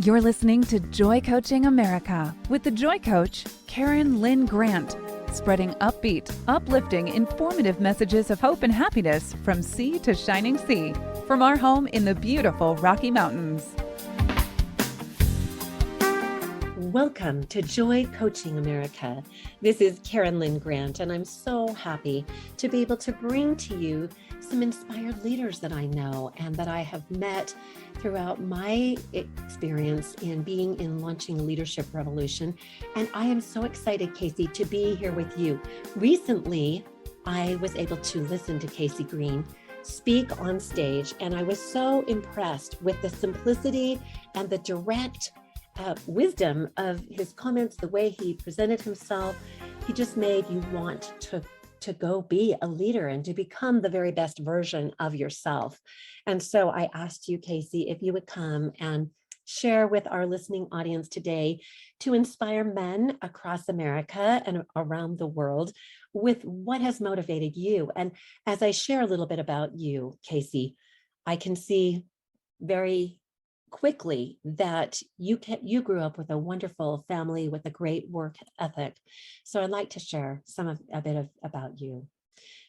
You're listening to Joy Coaching America with the Joy Coach, Karen Lynn Grant, spreading upbeat, uplifting, informative messages of hope and happiness from sea to shining sea, from our home in the beautiful Rocky Mountains. Welcome to Joy Coaching America. This is Karen Lynn Grant, and I'm so happy to be able to bring to you some inspired leaders that I know and that I have met throughout my experience in being in launching a leadership revolution. And I am so excited, Casey, to be here with you. Recently, I was able to listen to Casey Green speak on stage, and I was so impressed with the simplicity and the direct wisdom of his comments, the way he presented himself. He just made you want to go be a leader and to become the very best version of yourself. And so I asked you, Casey, if you would come and share with our listening audience today to inspire men across America and around the world with what has motivated you. And as I share a little bit about you, Casey, I can see very quickly that you grew up with a wonderful family with a great work ethic. So I'd like to share a bit about you.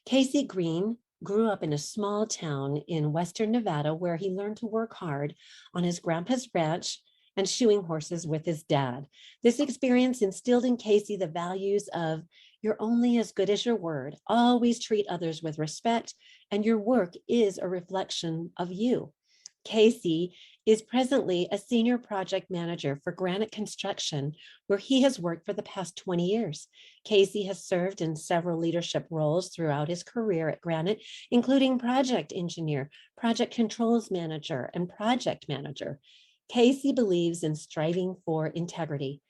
Casey Green grew up in a small town in Western Nevada where he learned to work hard on his grandpa's ranch and shoeing horses with his dad. This experience instilled in Casey the values of you're only as good as your word, always treat others with respect, and your work is a reflection of you. Casey is presently a senior project manager for Granite Construction, where he has worked for the past 20 years. Casey has served in several leadership roles throughout his career at Granite, including project engineer, project controls manager, and project manager. Casey believes in striving for integrity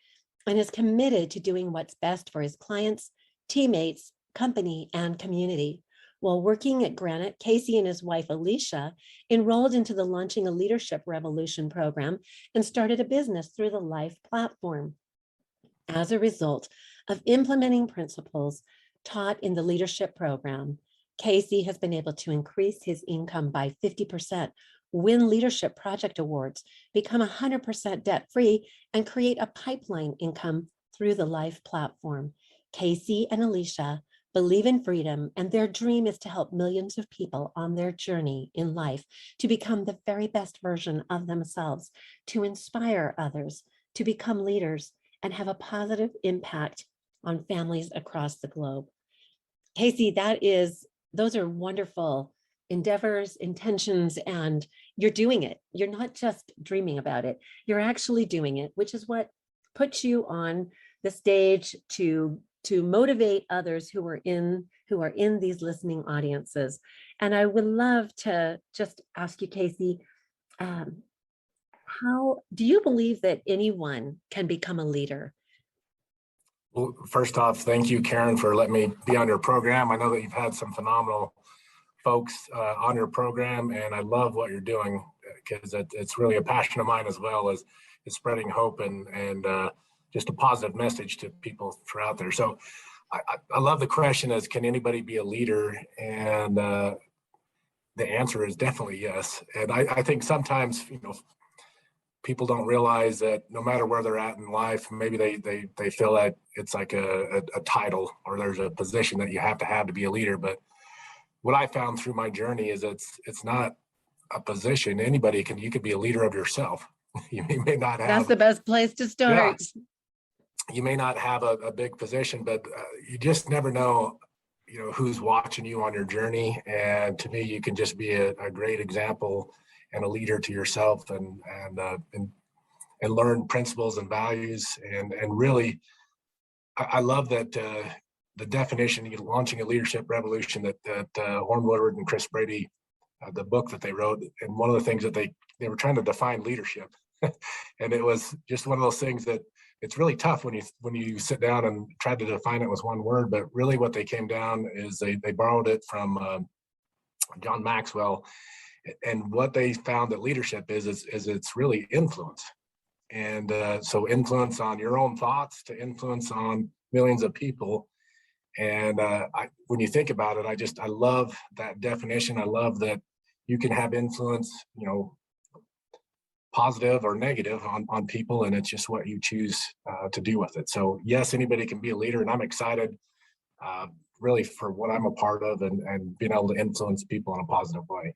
and is committed to doing what's best for his clients, teammates, company, and community. While working at Granite, Casey and his wife, Alisha, enrolled into the Launching a Leadership Revolution program and started a business through the Life platform. As a result of implementing principles taught in the leadership program, Casey has been able to increase his income by 50%, win leadership project awards, become 100% debt-free, and create a pipeline income through the Life platform. Casey and Alisha believe in freedom, and their dream is to help millions of people on their journey in life to become the very best version of themselves, to inspire others, to become leaders, and have a positive impact on families across the globe. Casey, those are wonderful endeavors, intentions, and you're doing it. You're not just dreaming about it. You're actually doing it, which is what puts you on the stage to motivate others who are in these listening audiences. And I would love to just ask you, Casey, how do you believe that anyone can become a leader? Well, first off, thank you, Karen, for letting me be on your program. I know that you've had some phenomenal folks on your program, and I love what you're doing because it's really a passion of mine, as well as spreading hope and just a positive message to people throughout there. So I love the question as, can anybody be a leader? And the answer is definitely yes. And I think sometimes, people don't realize that no matter where they're at in life, maybe they feel that it's like a title or there's a position that you have to be a leader. But what I found through my journey is it's not a position. You could be a leader of yourself. You may not have. That's the best place to start. Yeah. You may not have a big position, but you just never know, who's watching you on your journey. And to me, you can just be a great example and a leader to yourself and learn principles and values. And really, I love that the definition, launching a leadership revolution, that Orrin Woodward and Chris Brady, the book that they wrote. And one of the things that they were trying to define leadership. And it was just one of those things that it's really tough when you sit down and try to define it with one word. But really what they came down is they borrowed it from John Maxwell. And what they found that leadership is it's really influence. And so influence on your own thoughts to influence on millions of people. And when you think about it, I love that definition. I love that you can have influence, positive or negative on people, and it's just what you choose to do with it. So yes, anybody can be a leader, and I'm excited really for what I'm a part of, and being able to influence people in a positive way.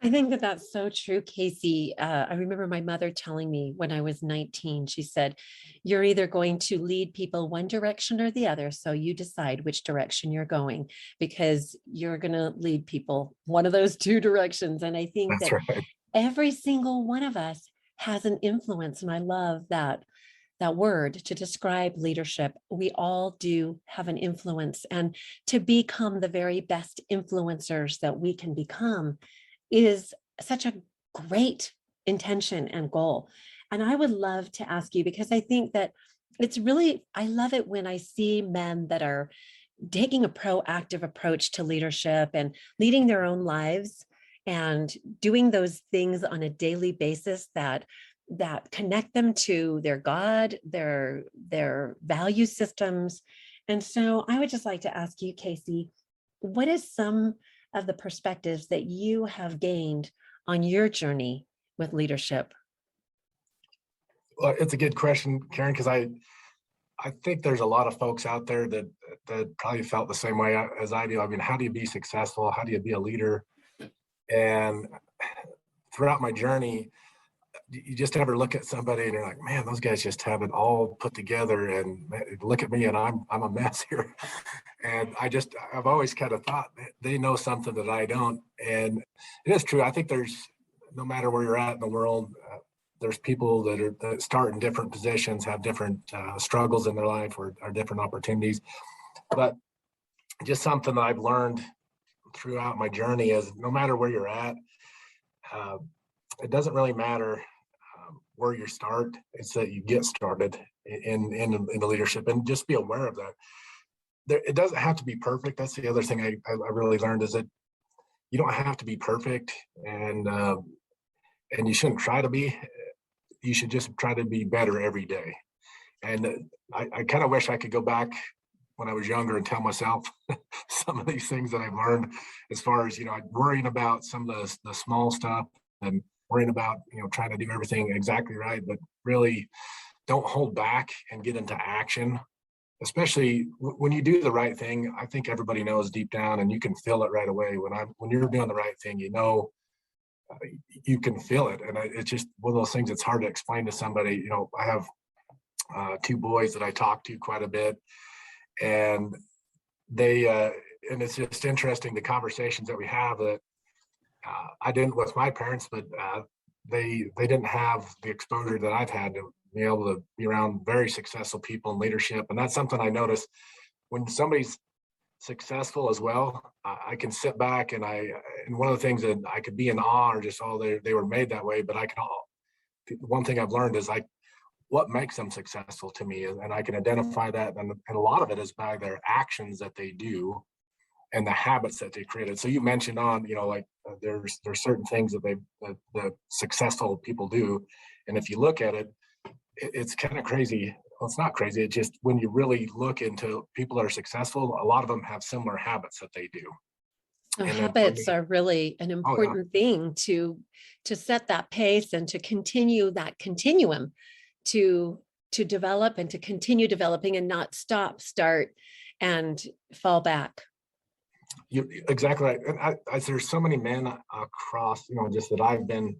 I think that that's so true, Casey. I remember my mother telling me when I was 19, she said, you're either going to lead people one direction or the other. So you decide which direction you're going, because you're going to lead people one of those two directions. And I think That's that right. every single one of us has an influence. And I love that word to describe leadership. We all do have an influence, and to become the very best influencers that we can become is such a great intention and goal. And I would love to ask you, because I think that it's really, I love it when I see men that are taking a proactive approach to leadership and leading their own lives and doing those things on a daily basis that connect them to their God, their value systems. And so I would just like to ask you, Casey, what is some of the perspectives that you have gained on your journey with leadership? Well, it's a good question, Karen, because I think there's a lot of folks out there that probably felt the same way as I do. I mean, how do you be successful? How do you be a leader? And throughout my journey, you just ever look at somebody and you're like, man, those guys just have it all put together, and look at me and I'm a mess here. And I've always kind of thought they know something that I don't. And it is true. I think no matter where you're at in the world, there's people that start in different positions, have different struggles in their life, or different opportunities. But just something that I've learned throughout my journey is, no matter where you're at, it doesn't really matter where you start. It's that you get started in the leadership, and just be aware of that. It doesn't have to be perfect. That's the other thing I really learned, is that you don't have to be perfect, and you shouldn't try to be. You should just try to be better every day. And I kind of wish I could go back when I was younger and tell myself some of these things that I've learned, as far as, worrying about some of the small stuff, and worrying about, trying to do everything exactly right, but really don't hold back and get into action. Especially when you do the right thing, I think everybody knows deep down, and you can feel it right away. When you're doing the right thing, you can feel it. And it's just one of those things that's hard to explain to somebody. I have two boys that I talk to quite a bit, and and it's just interesting, the conversations that we have, that I didn't with my parents, but they didn't have the exposure that I've had to be able to be around very successful people in leadership. And that's something I notice when somebody's successful as well. I can sit back, and one of the things that I could be in awe, or just, they were made that way. But one thing I've learned is what makes them successful to me, and I can identify that, and a lot of it is by their actions that they do and the habits that they created. So you mentioned there's certain things that successful people do, and if you look at it, it's kind of crazy. Well, it's not crazy. It's just, when you really look into people that are successful, a lot of them have similar habits that they do. So habits are really an important thing to set that pace, and to continue that continuum to develop, and to continue developing, and not start and fall back. You're exactly right. And there's so many men across, just that I've been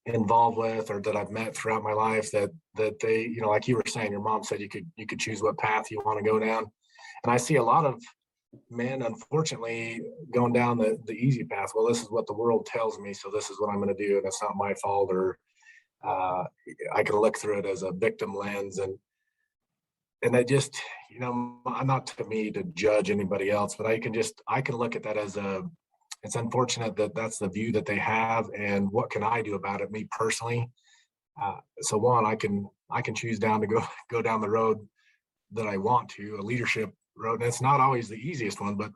involved with, or that I've met throughout my life, that they, like you were saying, your mom said you could choose what path you want to go down. And I see a lot of men, unfortunately, going down the easy path. Well, this is what the world tells me, so this is what I'm going to do, and it's not my fault. Or I can look through it as a victim lens, and I just, not to me to judge anybody else, but I can look at that as it's unfortunate that that's the view that they have, and what can I do about it, me personally? So one, I can choose to go down the road that I want to, a leadership road. And it's not always the easiest one, but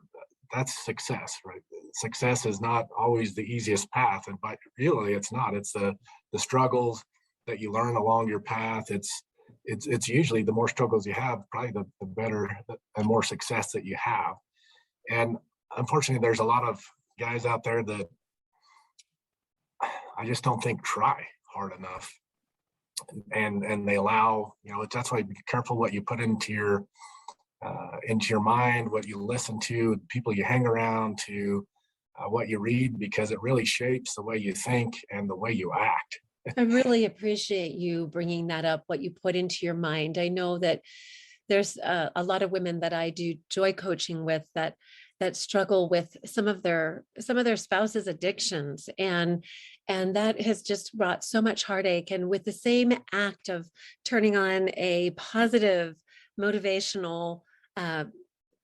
that's success, right? Success is not always the easiest path, but really it's not. It's the struggles that you learn along your path. It's usually the more struggles you have, probably the better and more success that you have. And unfortunately, there's a lot of guys out there that I just don't think try hard enough. And they allow, that's why be careful what you put into your mind, what you listen to, people you hang around, to what you read, because it really shapes the way you think and the way you act. I really appreciate you bringing that up, what you put into your mind. I know that there's a lot of women that I do joy coaching with that struggle with some of their spouses' addictions, and that has just brought so much heartache. And with the same act of turning on a positive motivational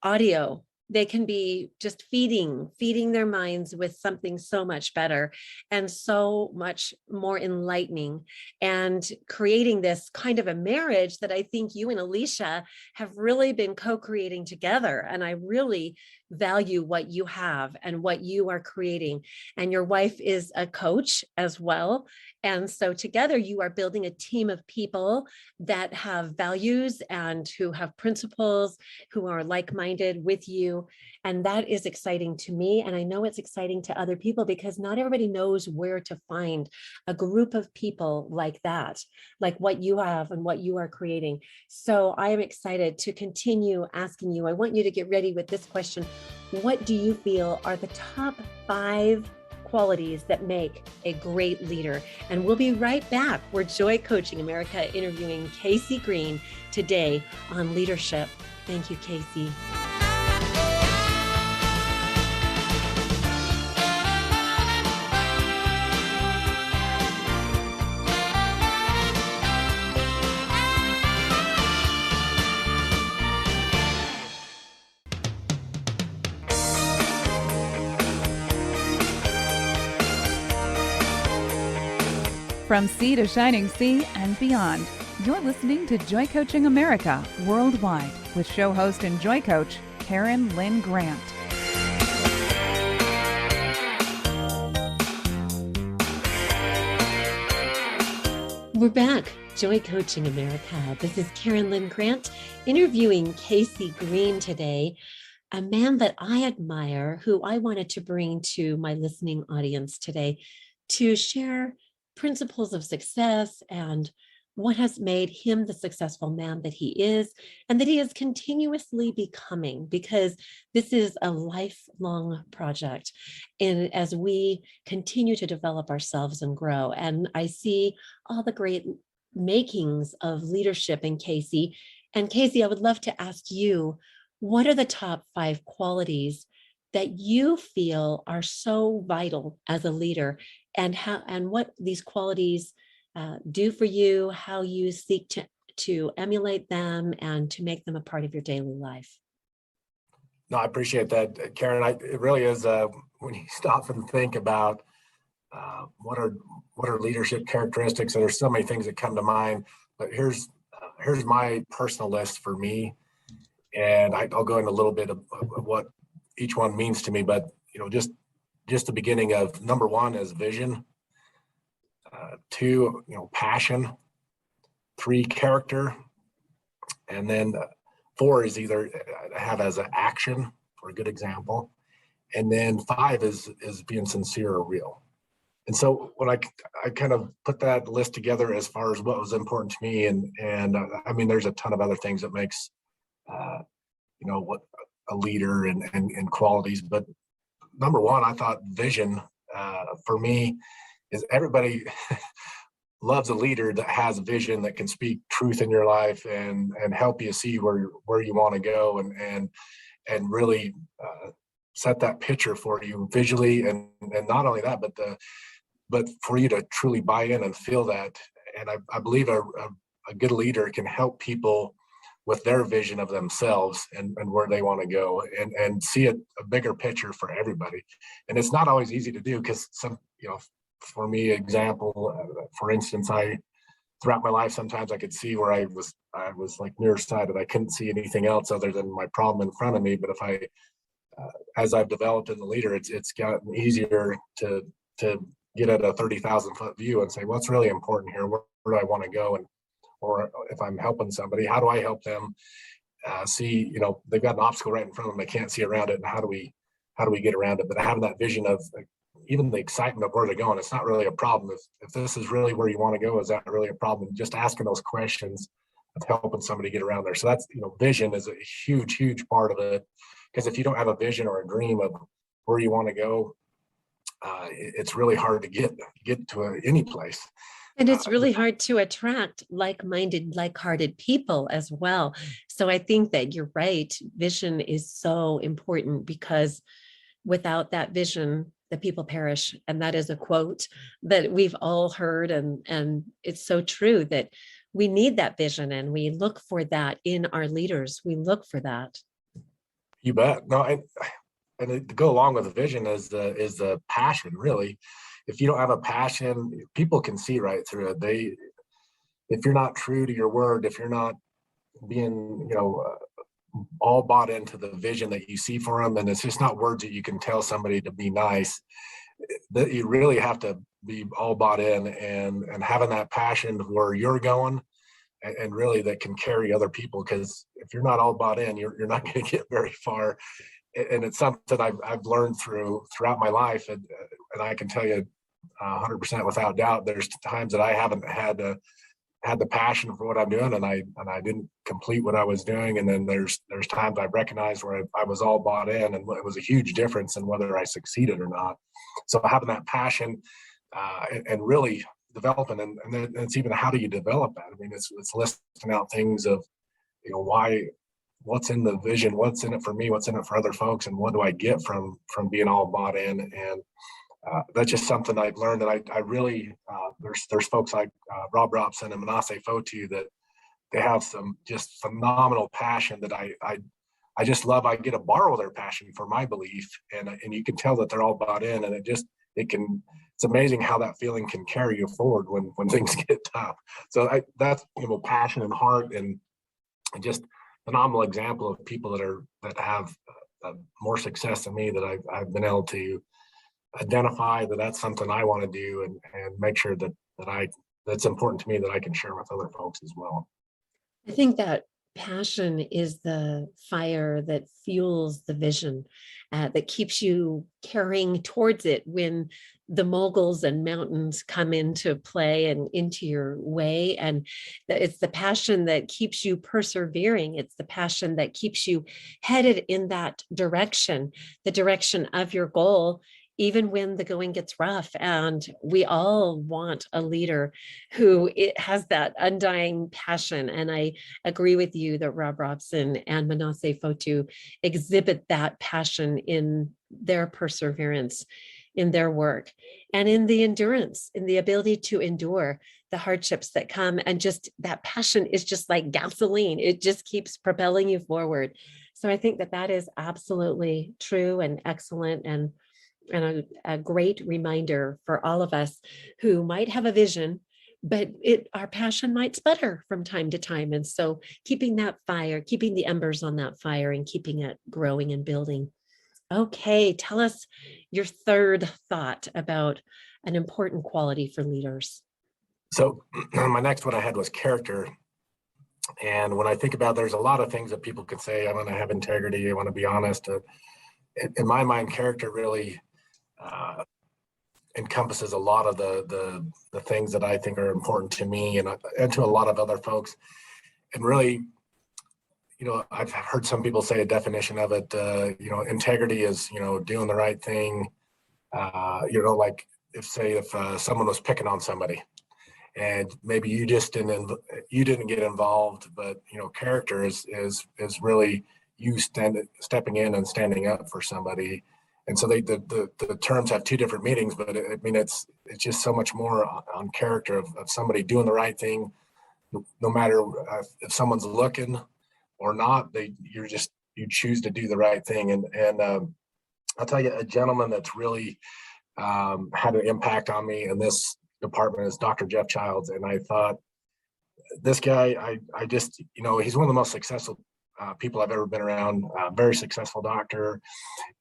audio, they can be just feeding their minds with something so much better and so much more enlightening, and creating this kind of a marriage that I think you and Alisha have really been co-creating together. And I really value what you have and what you are creating. And your wife is a coach as well. And so together you are building a team of people that have values and who have principles, who are like-minded with you. And that is exciting to me. And I know it's exciting to other people, because not everybody knows where to find a group of people like that, like what you have and what you are creating. So I am excited to continue asking you. I want you to get ready with this question. What do you feel are the top 5 qualities that make a great leader? And we'll be right back. We're Joy Coaching America interviewing Casey Green today on leadership. Thank you, Casey. From sea to shining sea and beyond, you're listening to Joy Coaching America Worldwide with show host and Joy Coach, Karen Lynn Grant. We're back, Joy Coaching America. This is Karen Lynn Grant interviewing Casey Green today, a man that I admire, who I wanted to bring to my listening audience today to share principles of success and what has made him the successful man that he is, and that he is continuously becoming, because this is a lifelong project. And as we continue to develop ourselves and grow, and I see all the great makings of leadership in Casey. And Casey, I would love to ask you, what are the top 5 qualities that you feel are so vital as a leader, and what these qualities do for you, how you seek to emulate them and to make them a part of your daily life? No, I appreciate that, Karen. It really is when you stop and think about what are leadership characteristics. And there's so many things that come to mind, but here's my personal list for me, and I'll go into a little bit of what each one means to me. But just the beginning of number 1 is vision. 2, passion. 3, character. And then 4 is either have as an action, for a good example. And then 5 is being sincere or real. And so when I kind of put that list together as far as what was important to me, and I mean, there's a ton of other things that makes, what a leader and qualities. But number 1, I thought vision for me is everybody loves a leader that has a vision, that can speak truth in your life and help you see where you want to go, and really set that picture for you visually, and not only that, but for you to truly buy in and feel that. And I believe a good leader can help people with their vision of themselves and where they want to go, and see a bigger picture for everybody. And it's not always easy to do, because for me, for instance, throughout my life, sometimes I could see where I was like nearsighted. I couldn't see anything else other than my problem in front of me. But as I've developed as a leader, it's gotten easier to get at a 30,000 foot view and say, what's really important here? Where do I want to go? Or if I'm helping somebody, how do I help them see, they've got an obstacle right in front of them, they can't see around it, and how do we get around it? But having that vision of, even the excitement of where they're going, it's not really a problem. If this is really where you want to go, is that really a problem? Just asking those questions of helping somebody get around there. So that's, vision is a huge, huge part of it. Because if you don't have a vision or a dream of where you want to go, it's really hard to get to any place. And it's really hard to attract like-minded, like-hearted people as well. So I think that you're right. Vision is so important, because without that vision, the people perish. And that is a quote that we've all heard. And it's so true that we need that vision, and we look for that in our leaders. We look for that. You bet. No, and to go along with the vision is the passion, really. If you don't have a passion, people can see right through it. If you're not true to your word, if you're not being, all bought into the vision that you see for them, and it's just not words that you can tell somebody to be nice, that you really have to be all bought in and having that passion where you're going, and really that can carry other people. Because if you're not all bought in, you're not going to get very far. And it's something I've learned throughout my life, and I can tell you 100% without doubt, there's times that I haven't had the passion for what I'm doing, and I didn't complete what I was doing. And then there's times I've recognized where I was all bought in, and it was a huge difference in whether I succeeded or not. So having that passion and really developing, and then it's even, how do you develop that? I mean, it's listing out things of, what's in the vision, what's in it for me, what's in it for other folks, and what do I get from being all bought in. And that's just something I've learned, that I really, there's folks like Rob Robson and Manasseh Fotu that they have some just phenomenal passion that I just love. I get to borrow their passion for my belief, and you can tell that they're all bought in, and it's amazing how that feeling can carry you forward when things get tough. So that's passion and heart, and just phenomenal example of people that have more success than me, that I've been able to identify that's something I want to do, and make sure that's important to me, that I can share with other folks as well. I think that passion is the fire that fuels the vision, that keeps you carrying towards it when the moguls and mountains come into play and into your way. And it's the passion that keeps you persevering. It's the passion that keeps you headed in that direction, the direction of your goal, even when the going gets rough. And we all want a leader who has that undying passion. And I agree with you that Rob Robson and Manasseh Fotu exhibit that passion in their perseverance, in their work, and in the endurance, in the ability to endure the hardships that come. And just that passion is just like gasoline. It just keeps propelling you forward. So I think that is absolutely true and excellent, and a great reminder for all of us who might have a vision, but our passion might sputter from time to time. And so keeping that fire, keeping the embers on that fire, and keeping it growing and building. Okay, tell us your third thought about an important quality for leaders. So my next one I had was character. And when I think about, there's a lot of things that people could say. I want to have integrity, I want to be honest. In my mind, character really encompasses a lot of the things that I think are important to me and to a lot of other folks. And really, I've heard some people say a definition of it, integrity is, doing the right thing. Like if someone was picking on somebody, and maybe you didn't get involved, but character is really you stepping in and standing up for somebody. And so the terms have two different meanings, but it's just so much more on character of somebody doing the right thing, no matter if someone's looking or not. You choose to do the right thing. And I'll tell you, a gentleman that's really had an impact on me in this department is Dr. Jeff Childs. And I thought, this guy, I just, he's one of the most successful people I've ever been around, very successful doctor.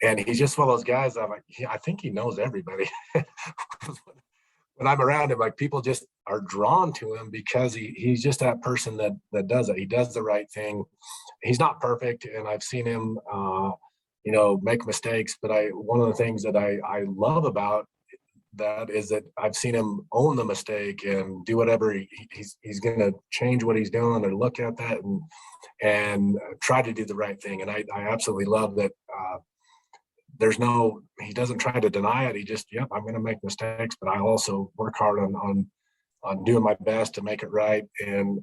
And he's just one of those guys that I'm like, I think he knows everybody. When I'm around him, like, people just are drawn to him because he's just that person that does it. He does the right thing. He's not perfect, and I've seen him, make mistakes. But one of the things that I love about that is that I've seen him own the mistake and do whatever he's going to change what he's doing or look at that and try to do the right thing. And I absolutely love that. He doesn't try to deny it. He just, yep, I'm going to make mistakes, but I also work hard on doing my best to make it right. And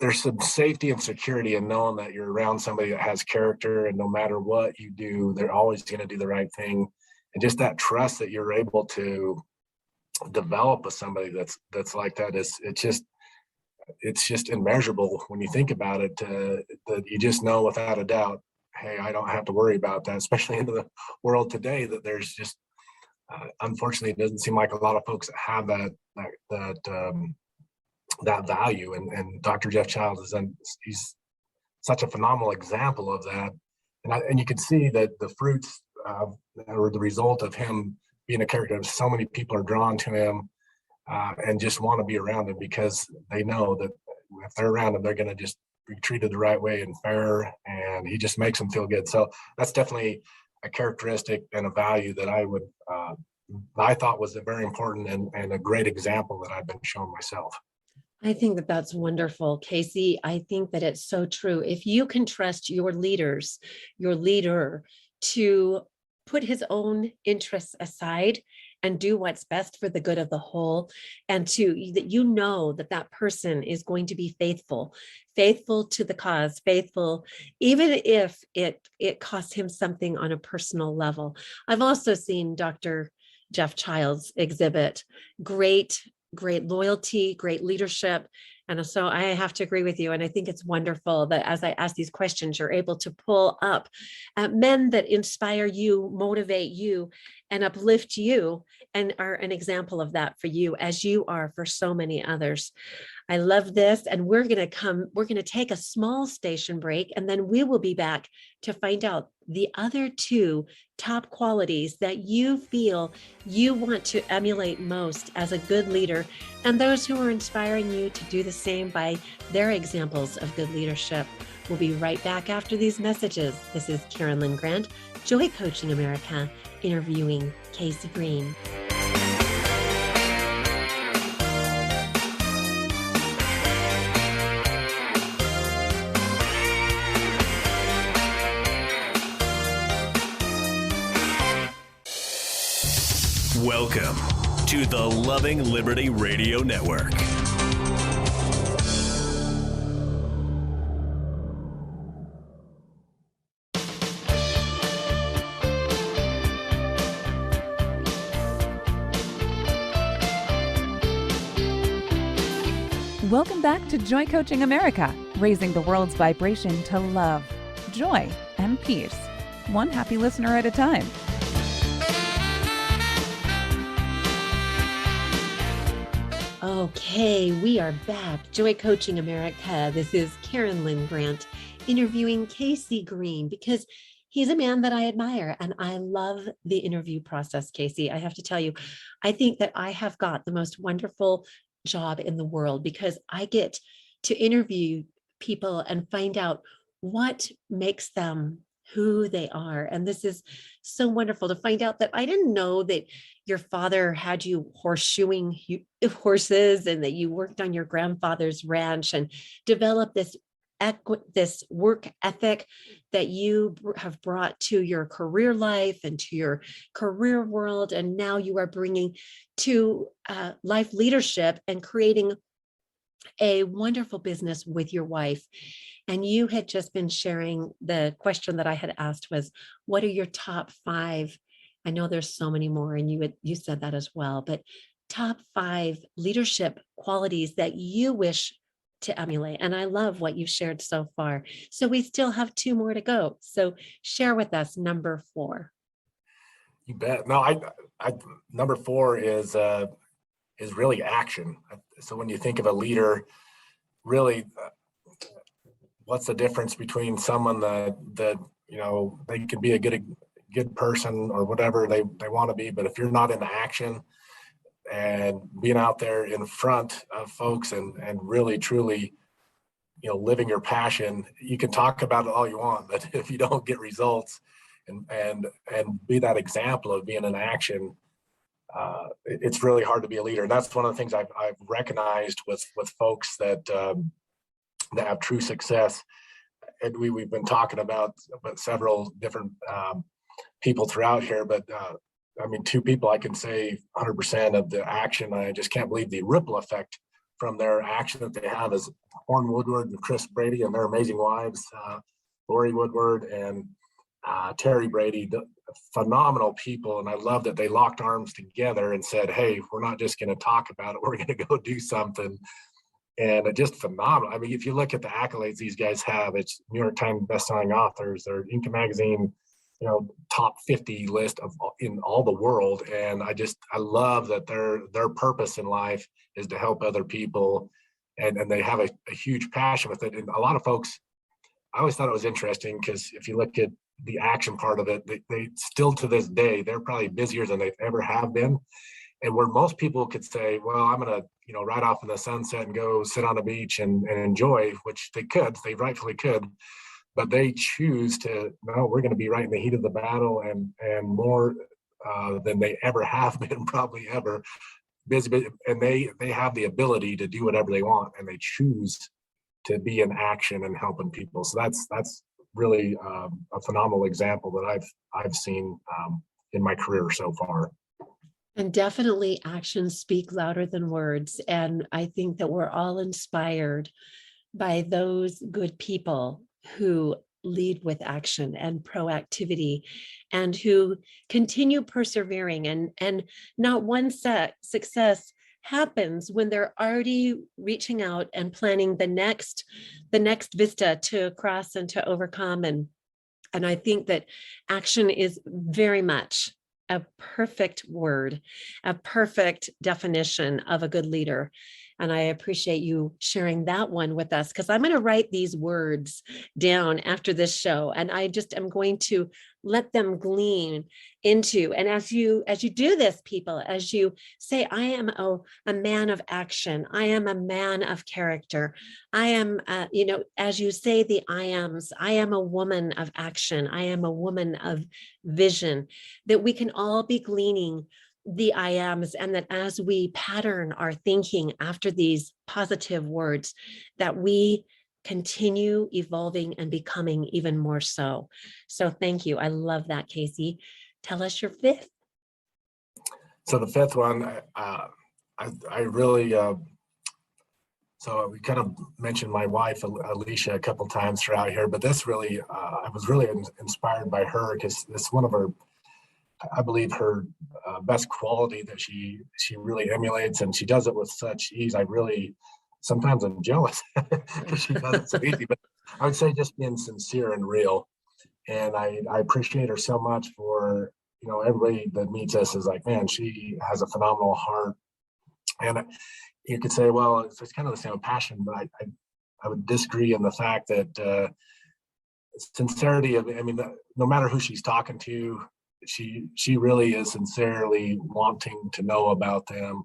there's some safety and security in knowing that you're around somebody that has character, and no matter what you do, they're always going to do the right thing. And just that trust that you're able to develop with somebody that's like that it's just immeasurable when you think about it, that you just know without a doubt, hey, I don't have to worry about that, especially in the world today that there's just, unfortunately, it doesn't seem like a lot of folks that have that value. And Dr. Jeff Childs he's such a phenomenal example of that. And you can see that the fruits or the result of him being a character, so many people are drawn to him and just want to be around him because they know that if they're around him, they're going to just be treated the right way and fair, and he just makes them feel good. So that's definitely a characteristic and a value that I thought was very important and a great example that I've been showing myself. I think that that's wonderful, Casey. I think that it's so true. If you can trust your leader to put his own interests aside and do what's best for the good of the whole, and that person is going to be faithful to the cause, faithful, even if it costs him something on a personal level. I've also seen Dr. Jeff Childs exhibit great loyalty, great leadership. And so I have to agree with you. And I think it's wonderful that as I ask these questions, you're able to pull up men that inspire you, motivate you, and uplift you, and are an example of that for you, as you are for so many others. I love this. And we're going to take a small station break, and then we will be back to find out the other two top qualities that you feel you want to emulate most as a good leader, and those who are inspiring you to do the same by their examples of good leadership. We'll be right back after these messages. This is Karen Lynn Grant, Joy Coaching America, interviewing Casey Green. Welcome to the Loving Liberty Radio Network. Welcome back to Joy Coaching America, raising the world's vibration to love, joy, and peace, one happy listener at a time. Okay, we are back. Joy Coaching America. This is Karen Lynn Grant interviewing Casey Green, because he's a man that I admire, and I love the interview process, Casey. I have to tell you, I think that I have got the most wonderful job in the world, because I get to interview people and find out what makes them who they are. And this is so wonderful to find out that I didn't know that your father had you horseshoeing horses, and that you worked on your grandfather's ranch and developed this work ethic that you have brought to your career life and to your career world. And now you are bringing to life leadership and creating a wonderful business with your wife. And you had just been sharing, the question that I had asked was, what are your top 5? I know there's so many more, and you said that as well, but top 5 leadership qualities that you wish to emulate. And I love what you've shared so far. So we still have 2 more to go. So share with us number 4. You bet. No, I number 4 is really action. So when you think of a leader, really, what's the difference between someone that they can be a good person or whatever they want to be, but if you're not into action and being out there in front of folks and really truly living your passion, you can talk about it all you want, but if you don't get results, and be that example of being in action. It's really hard to be a leader, and that's one of the things I've recognized with folks that have true success. And we've been talking about several different people throughout here, but I mean, two people I can say 100% of the action. I just can't believe the ripple effect from their action that they have is Horn Woodward and Chris Brady and their amazing wives, Lori Woodward and Terry Brady, phenomenal people. And I love that they locked arms together and said, hey, we're not just going to talk about it, we're going to go do something. And it just phenomenal. I mean, if you look at the accolades these guys have, it's New York Times bestselling authors, they're Inc. magazine, top 50 list in all the world. And I love that their purpose in life is to help other people. And they have a huge passion with it. And a lot of folks, I always thought it was interesting because if you look at the action part of it, they still to this day, they're probably busier than they've ever have been. And where most people could say, well, I'm going to, ride off in the sunset and go sit on a beach and enjoy, which they rightfully could, but they choose to, no, we're going to be right in the heat of the battle and more than they ever have been, probably ever busy. And they have the ability to do whatever they want, and they choose to be in action and helping people. So that's really a phenomenal example that I've seen in my career so far. And definitely actions speak louder than words. And I think that we're all inspired by those good people who lead with action and proactivity and who continue persevering. And not one success happens when they're already reaching out and planning the next vista to cross and to overcome. And I think that action is very much a perfect word, a perfect definition of a good leader. And I appreciate you sharing that one with us, because I'm going to write these words down after this show. And I just am going to let them glean into, and as you do this, people, as you say, I am a man of action, I am a man of character, I am, as you say the I ams, I am a woman of action, I am a woman of vision, that we can all be gleaning the I ams, and that as we pattern our thinking after these positive words, that we continue evolving and becoming even more so. So thank you. I love that, Casey. Tell us your fifth. So the fifth one, I really, so we kind of mentioned my wife, Alisha, a couple times throughout here, but this really, I was really inspired by her because it's one of her, I believe her best quality that she really emulates, and she does it with such ease. Sometimes I'm jealous because she does it so easy, but I would say just being sincere and real. And I appreciate her so much for, everybody that meets us is like, man, she has a phenomenal heart. And you could say, well, it's kind of the same passion, but I would disagree in the fact that sincerity no matter who she's talking to, she really is sincerely wanting to know about them.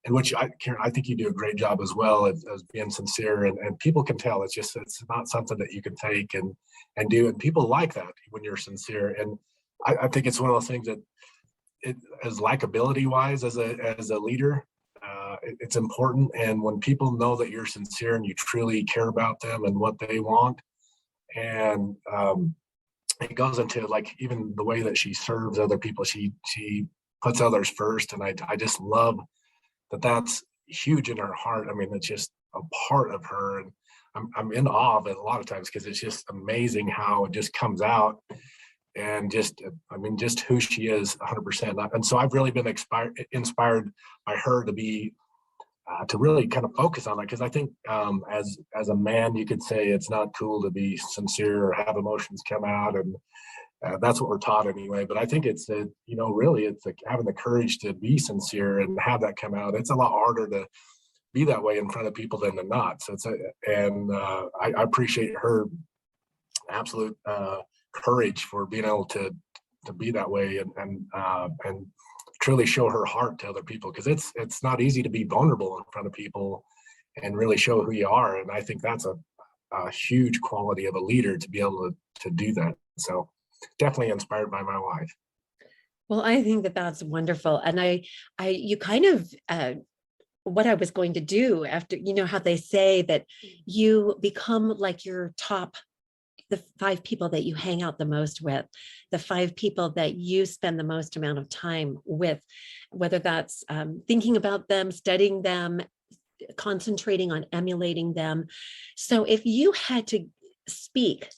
And which Karen, I think you do a great job as well as being sincere, and people can tell. It's not something that you can take and do, and people like that when you're sincere. And I think it's one of those things that, as likability wise, as a leader, it's important. And when people know that you're sincere and you truly care about them and what they want, and it goes into like even the way that she serves other people. She puts others first, and I just love that's huge in her heart. I mean, it's just a part of her, and I'm in awe of it a lot of times because it's just amazing how it just comes out, and just who she is 100%. And so I've really been inspired by her to be to really kind of focus on that, because I think as a man, you could say it's not cool to be sincere or have emotions come out, and that's what we're taught anyway. But I think it's really it's like having the courage to be sincere and have that come out. It's a lot harder to be that way in front of people than to not. So I appreciate her absolute courage for being able to be that way and truly show her heart to other people, because it's not easy to be vulnerable in front of people and really show who you are. And I think that's a huge quality of a leader, to be able to do that. So definitely inspired by my wife. Well, I think that that's wonderful. And you kind of, what I was going to do after, you know, how they say that you become like your top, the 5 people that you hang out the most with, the 5 people that you spend the most amount of time with, whether that's thinking about them, studying them, concentrating on emulating them. So if you had to speak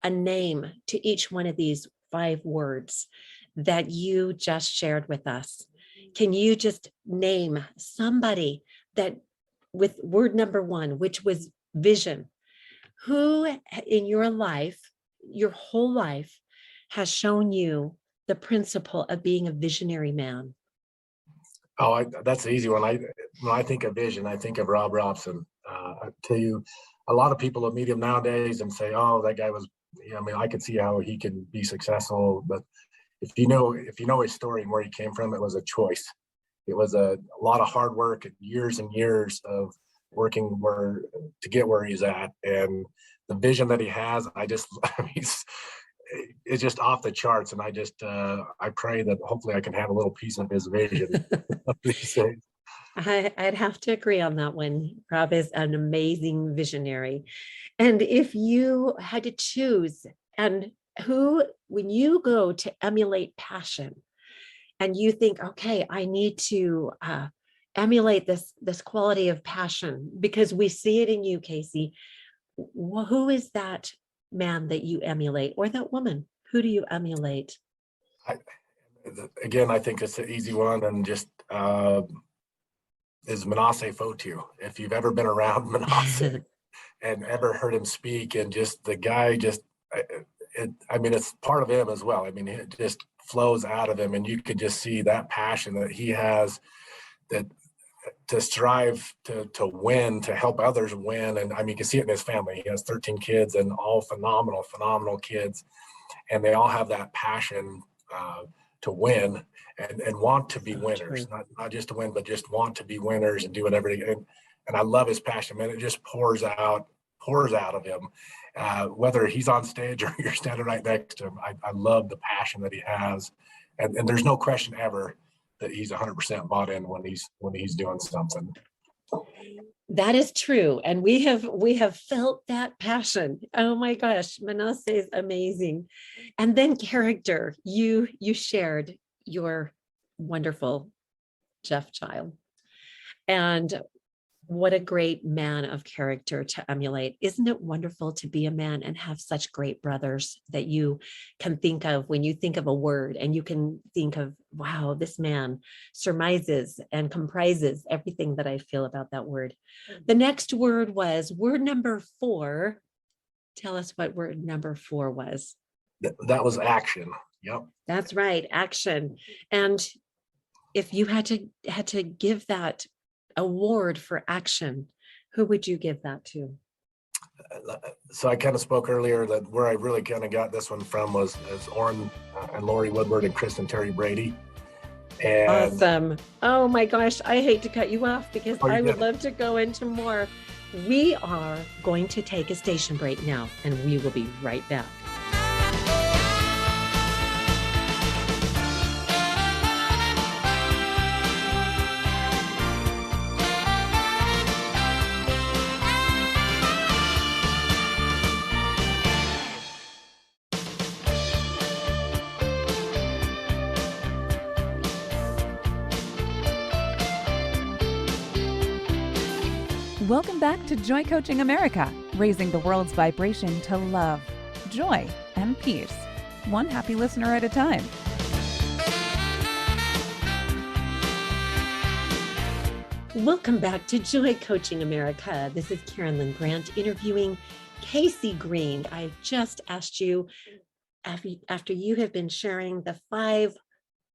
a name to each one of these 5 words that you just shared with us, can you just name somebody that with word number 1, which was vision, who in your life, your whole life, has shown you the principle of being a visionary man? Oh, that's the easy one. When I think of vision, I think of Rob Robson. I tell you, a lot of people will meet him nowadays and say, "Oh, that guy was." You know, I mean, I could see how he can be successful, but if you know his story and where he came from, it was a choice. It was a lot of hard work and years of working to get where he's at, and the vision that he has. It's just off the charts, and I pray that hopefully I can have a little piece of his vision. I'd have to agree on that one. Rob is an amazing visionary. And if you had to choose, and when you go to emulate passion and you think, okay, I need to emulate this quality of passion because we see it in you, Casey, who is that man that you emulate, or that woman? Who do you emulate? Again, I think it's an easy one, and just is Manasseh Fotu. If you've ever been around Manasseh and ever heard him speak, and just the guy, I mean, it's part of him as well. I mean, it just flows out of him, and you could just see that passion that he has, that to strive to win, to help others win. And I mean, you can see it in his family. He has 13 kids, and all phenomenal kids, and they all have that passion to win and want to be winners, not just to win, but just want to be winners and do whatever. And I love his passion, man. It just pours out of him, whether he's on stage or you're standing right next to him. I love the passion that he has, and there's no question ever that he's 100% bought in when he's doing something. That is true. And we have felt that passion. Oh my gosh, Manasseh is amazing. And then character, you shared your wonderful Jeff child. And what a great man of character to emulate. Isn't it wonderful to be a man and have such great brothers that you can think of when you think of a word, and you can think of, wow, this man surmises and comprises everything that I feel about that word. The next word was word number 4. Tell us what word number 4 was. That was action. Yep. That's right, action. And if you had to give that award for action, who would you give that to? So I kind of spoke earlier that where I really kind of got this one from was as Orrin and Lori Woodward and Chris and Terry Brady. And awesome. Oh my gosh, I hate to cut you off because I would love to go into more. We are going to take a station break now, and we will be right back. Welcome back to Joy Coaching America, raising the world's vibration to love, joy, and peace, one happy listener at a time. Welcome back to Joy Coaching America. This is Karen Lynn Grant interviewing Casey Green. I just asked you, after you have been sharing the 5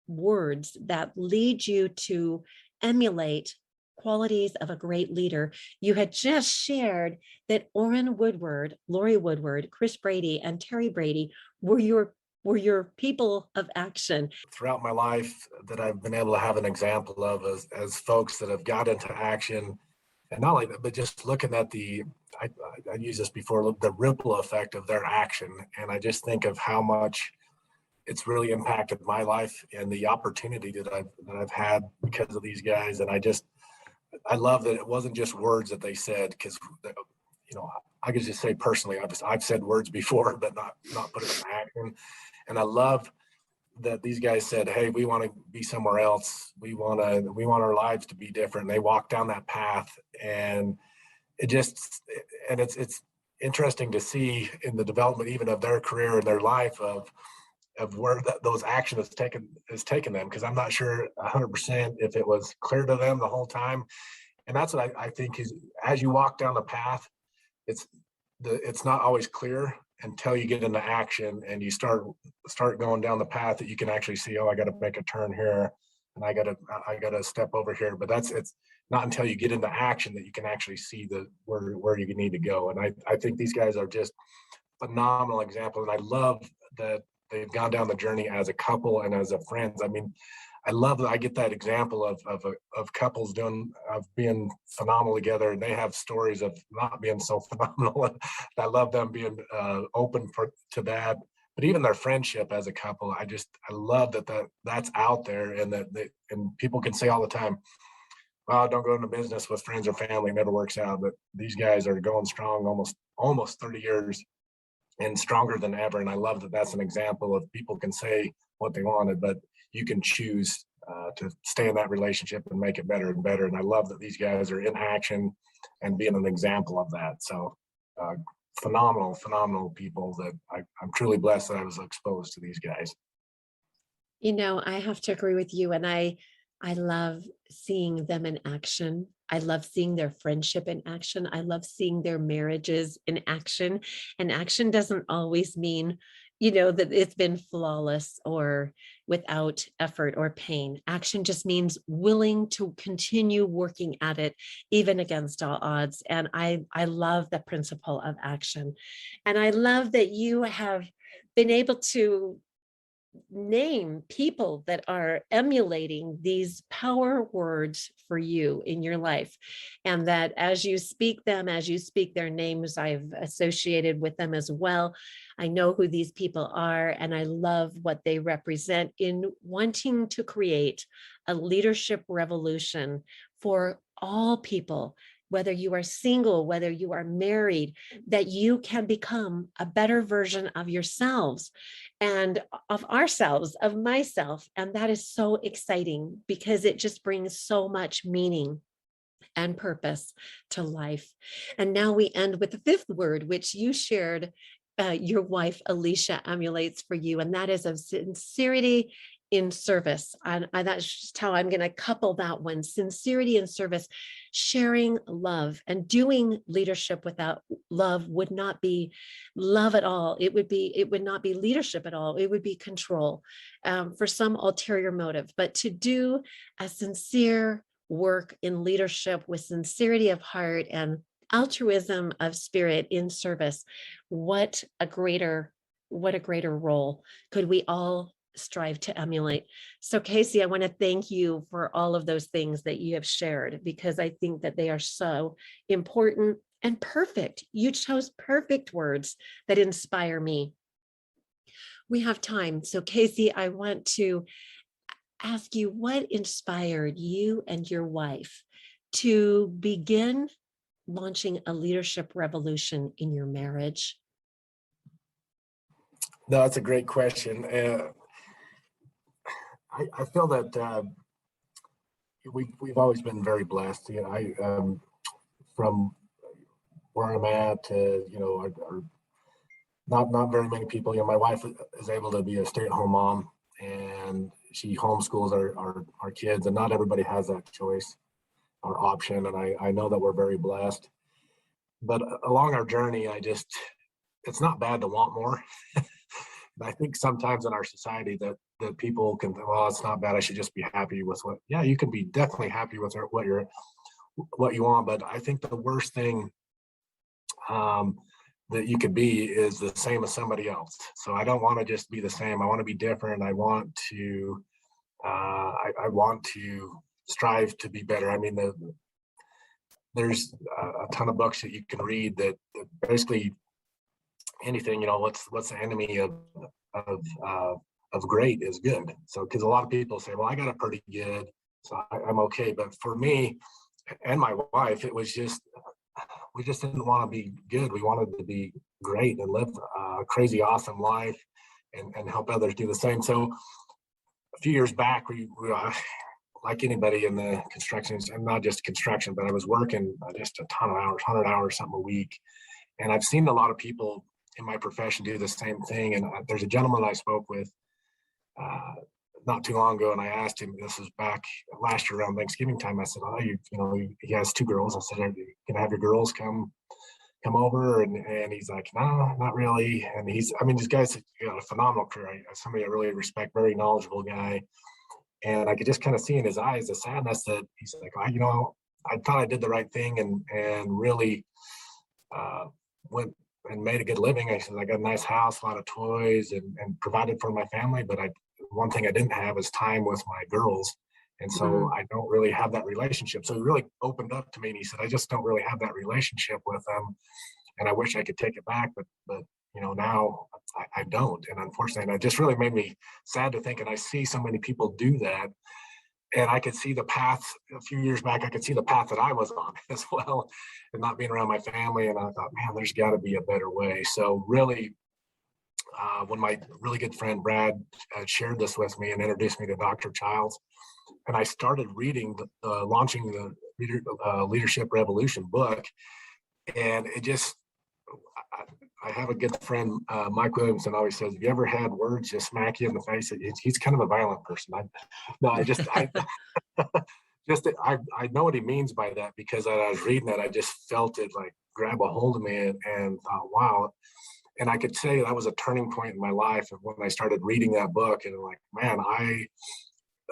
words that lead you to emulate qualities of a great leader, you had just shared that Orrin Woodward, Lori Woodward, Chris Brady, and Terry Brady were your people of action. Throughout my life that I've been able to have an example of as folks that have got into action And not like that, but just looking at I used this before, the ripple effect of their action. And I just think of how much it's really impacted my life and the opportunity that I've had because of these guys. And I love that it wasn't just words that they said, because, I could just say personally, I've said words before, but not put it in action. And I love that these guys said, hey, we want to be somewhere else. We want our lives to be different. And they walked down that path, and it's interesting to see in the development even of their career and their life of where those action has taken them. Because I'm not sure 100% if it was clear to them the whole time. And that's what I think is, as you walk down the path, it's not always clear until you get into action and you start going down the path that you can actually see, oh, I got to make a turn here and I got to step over here. But it's not until you get into action that you can actually see where you need to go. And I think these guys are just phenomenal examples. And I love that they've gone down the journey as a couple and as a friends. I mean, I love that I get that example of couples being phenomenal together, and they have stories of not being so phenomenal. And I love them being open to that. But even their friendship as a couple, I love that's out there, and and people can say all the time, well, don't go into business with friends or family, it never works out. But these guys are going strong almost 30 years and stronger than ever. And I love that that's an example of people can say what they wanted, but you can choose to stay in that relationship and make it better and better. And I love that these guys are in action and being an example of that. So phenomenal people that I'm truly blessed that I was exposed to these guys. I have to agree with you. And I love seeing them in action. I love seeing their friendship in action. I love seeing their marriages in action. And action doesn't always mean, that it's been flawless or without effort or pain. Action just means willing to continue working at it, even against all odds. And I love the principle of action. And I love that you have been able to name people that are emulating these power words for you in your life, and that as you speak their names, I've associated with them as well. I know who these people are, and I love what they represent in wanting to create a leadership revolution for all people, whether you are single, whether you are married, that you can become a better version of yourselves and of ourselves, of myself. And that is so exciting because it just brings so much meaning and purpose to life. And now we end with the fifth word, which you shared, your wife, Alisha, emulates for you, and that is of sincerity in service. And that's just how I'm going to couple that one. Sincerity in service, sharing love, and doing leadership without love would not be love at all. It would not be leadership at all. It would be control for some ulterior motive. But to do a sincere work in leadership with sincerity of heart and altruism of spirit in service, what a greater role could we all strive to emulate. So Casey, I want to thank you for all of those things that you have shared, because I think that they are so important and perfect. You chose perfect words that inspire me. We have time. So Casey, I want to ask you, what inspired you and your wife to begin launching a leadership revolution in your marriage? No, that's a great question. I feel that we've always been very blessed. From where I'm at, our not very many people. My wife is able to be a stay-at-home mom, and she homeschools our kids, and not everybody has that choice or option. And I know that we're very blessed. But along our journey, it's not bad to want more. I think sometimes in our society that people can, well, it's not bad, I should just be happy with you can be definitely happy with what you want. But I think the worst thing that you could be is the same as somebody else. So I don't want to just be the same. I want to be different. I want to strive to be better. I mean, there's a ton of books that you can read that basically anything, what's the enemy of great is good. So, because a lot of people say, well, I got it pretty good, so I'm okay. But for me and my wife, it was just, we just didn't want to be good. We wanted to be great and live a crazy, awesome life and help others do the same. So a few years back, we like anybody in the construction, and not just construction, but I was working just a ton of hours, 100 hours, something a week. And I've seen a lot of people in my profession do the same thing. And there's a gentleman I spoke with not too long ago, and I asked him, this was back last year around Thanksgiving time. I said, oh, he has 2 girls. I said, are you gonna have your girls come over? And he's like, no, not really. And this guy's got a phenomenal career. Somebody I really respect, very knowledgeable guy. And I could just kind of see in his eyes the sadness that he's like, I thought I did the right thing and really went and made a good living. I said, I got a nice house, a lot of toys, and provided for my family. But one thing I didn't have is time with my girls. And so I don't really have that relationship. So he really opened up to me, and he said, I just don't really have that relationship with them. And I wish I could take it back, but now I don't. And unfortunately, and it just really made me sad to think, and I see so many people do that. And I could see the path a few years back, I could see the path that I was on as well, and not being around my family. And I thought, man, there's got to be a better way. So really, when my really good friend Brad shared this with me and introduced me to Dr. Childs, and I started reading launching the Leadership Revolution book, and it just, I have a good friend, Mike Williamson, always says, have you ever had words just smack you in the face? He's kind of a violent person. I know what he means by that, because I was reading that, I just felt it like grab a hold of me and thought, wow. And I could say that was a turning point in my life when I started reading that book, and like, man,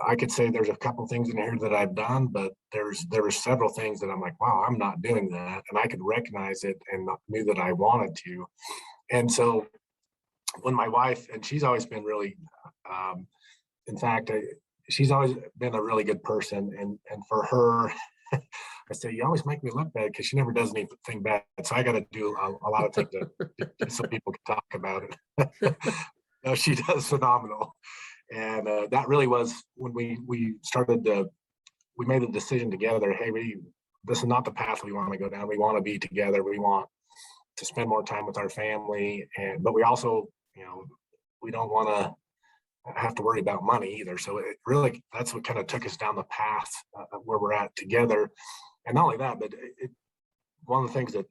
I could say there's a couple things in here that I've done, but there were several things that I'm like, wow, I'm not doing that. And I could recognize it and knew that I wanted to. And so when my wife, and she's always been really, in fact, she's always been a really good person. And for her, I say, you always make me look bad, because she never does anything bad. So I got to do a lot of things so people can talk about it. No, she does phenomenal. And that really was when we started we made a decision together. Hey, this is not the path we want to go down. We want to be together. We want to spend more time with our family, but we also, we don't want to have to worry about money either. So it really, that's what kind of took us down the path where we're at together. And not only that, but one of the things that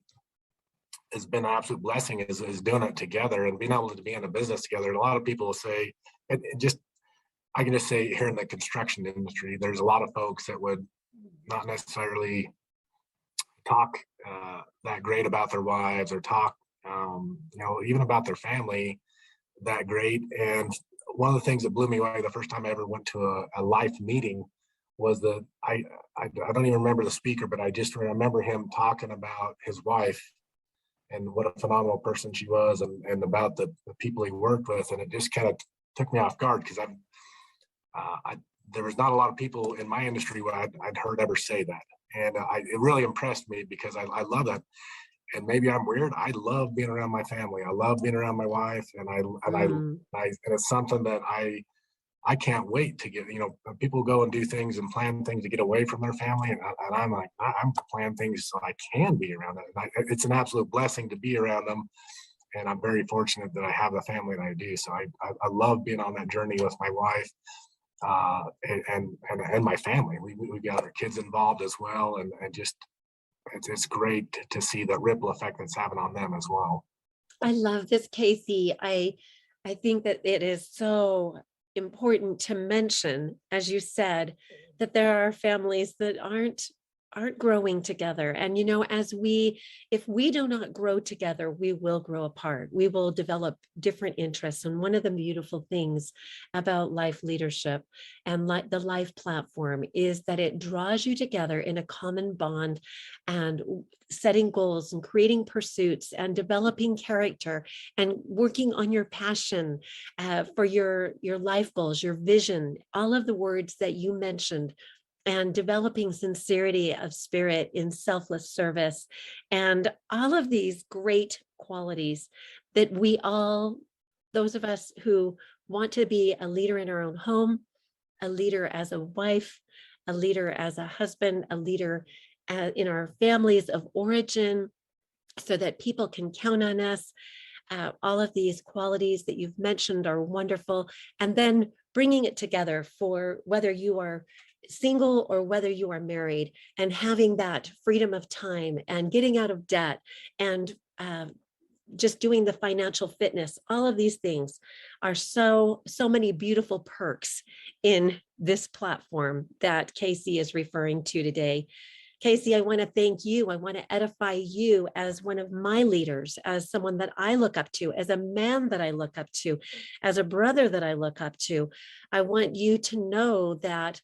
has been an absolute blessing is doing it together and being able to be in a business together. And a lot of people will say, I can just say here in the construction industry, there's a lot of folks that would not necessarily talk that great about their wives, or talk, even about their family that great. And one of the things that blew me away the first time I ever went to a life meeting was that I don't even remember the speaker, but I just remember him talking about his wife and what a phenomenal person she was, and about the people he worked with. And it just kind of took me off guard, because there was not a lot of people in my industry where I'd heard ever say that. And it really impressed me, because I love that. And maybe I'm weird. I love being around my family. I love being around my wife, and it's something that I can't wait to get. People go and do things and plan things to get away from their family, and I'm like, I'm planning things so I can be around them. And it's an absolute blessing to be around them, and I'm very fortunate that I have the family that I do. So I love being on that journey with my wife. And my family. We got our kids involved as well, and just it's great to see the ripple effect that's having on them as well. I love this, Casey. I think that it is so important to mention, as you said, that there are families that aren't growing together. And, if we do not grow together, we will grow apart. We will develop different interests. And one of the beautiful things about Life Leadership and the Life platform is that it draws you together in a common bond, and setting goals and creating pursuits and developing character and working on your passion for your life goals, your vision, all of the words that you mentioned and developing sincerity of spirit in selfless service, and all of these great qualities that we all, those of us who want to be a leader in our own home, a leader as a wife, a leader as a husband, a leader in our families of origin, so that people can count on us. All of these qualities that you've mentioned are wonderful. And then bringing it together for whether you are single or whether you are married, and having that freedom of time and getting out of debt and just doing the financial fitness. All of these things are so many beautiful perks in this platform that Casey is referring to today. Casey, I want to thank you. I want to edify you as one of my leaders, as someone that I look up to, as a man that I look up to, as a brother that I look up to. I want you to know that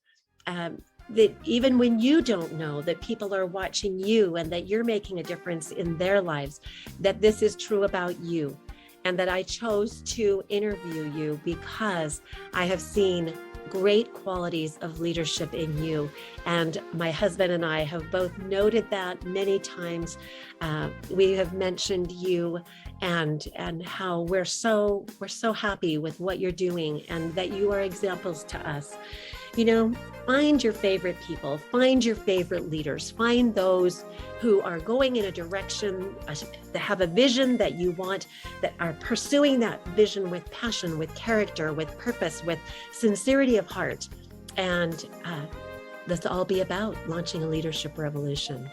that even when you don't know, that people are watching you and that you're making a difference in their lives, that this is true about you, and that I chose to interview you because I have seen great qualities of leadership in you. And my husband and I have both noted that many times. We have mentioned you and how we're so happy with what you're doing, and that you are examples to us. You know, find your favorite people, find your favorite leaders, find those who are going in a direction, that have a vision that you want, that are pursuing that vision with passion, with character, with purpose, with sincerity of heart. And let's all be about launching a leadership revolution.